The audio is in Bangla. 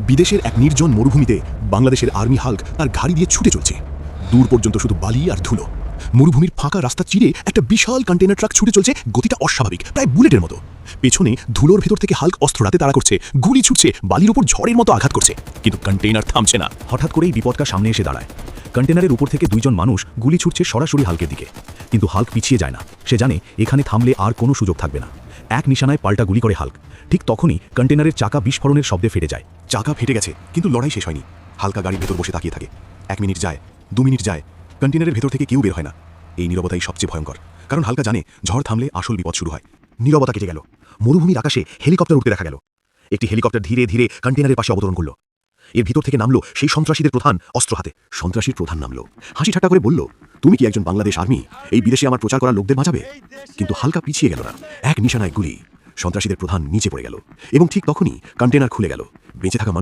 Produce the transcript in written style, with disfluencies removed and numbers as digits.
বিদেশের এক নির্জন মরুভূমিতে বাংলাদেশের আর্মি হাল্ক তার গাড়ি দিয়ে ছুটে চলছে। দূর পর্যন্ত শুধু বালি আর ধুলো। মরুভূমির ফাঁকা রাস্তা চিরে একটা বিশাল কন্টেনার ট্রাক ছুটে চলছে, গতিটা অস্বাভাবিক, প্রায় বুলেটের মতো। পেছনে ধুলোর ভেতর থেকে হাল্ক অস্ত্র হাতে তাড়া করছে, গুলি ছুটছে, বালির উপর ঝড়ের মতো আঘাত করছে, কিন্তু কন্টেনার থামছে না। হঠাৎ করেই বিপদটা সামনে এসে দাঁড়ায়। কন্টেনারের উপর থেকে দুইজন মানুষ গুলি ছুটছে সরাসরি হাল্কের দিকে, কিন্তু হাল্ক পিছিয়ে যায় না। সে জানে এখানে থামলে আর কোনো সুযোগ থাকবে না। এক নিশানায় পাল্টা গুলি করে হাল্ক। ঠিক তখনই কন্টেনারের চাকা বিস্ফোরণের শব্দে ফেটে যায়। চাকা ফেটে গেছে, কিন্তু লড়াই শেষ হয়নি। হালকা গাড়ির ভেতর বসে তাকিয়ে থাকে। 1 মিনিট যায়, 2 মিনিট যায়, কন্টেনারের ভেতর থেকে কেউ বের হয় না। এই নীরবতাই সবচেয়ে ভয়ঙ্কর, কারণ হালকা জানে ঝড় থামলে আসল বিপদ শুরু হয়। নীরবতা কেটে গেল। মরুভূমির আকাশে হেলিকপ্টার উঠতে দেখা গেল। একটি হেলিকপ্টার ধীরে ধীরে কন্টেনারের পাশে অবতরণ করল। এর ভিতর থেকে নামলো সেই সন্ত্রাসীদের প্রধান, অস্ত্র হাতে। সন্ত্রাসীর প্রধান নামলো, হাসি ঠাট্টা করে বলল, তুমি কি একজন বাংলাদেশ আর্মি? এই বিদেশে আমার প্রচার করা লোকদের বাঁচাবে? কিন্তু হালকা পিছিয়ে গেল না। এক নিশানায় গুলি। সন্ত্রাসীদের প্রধান নিচে পড়ে গেল, এবং ঠিক তখনই কন্টেনার খুলে গেল। বেঁচে থাকা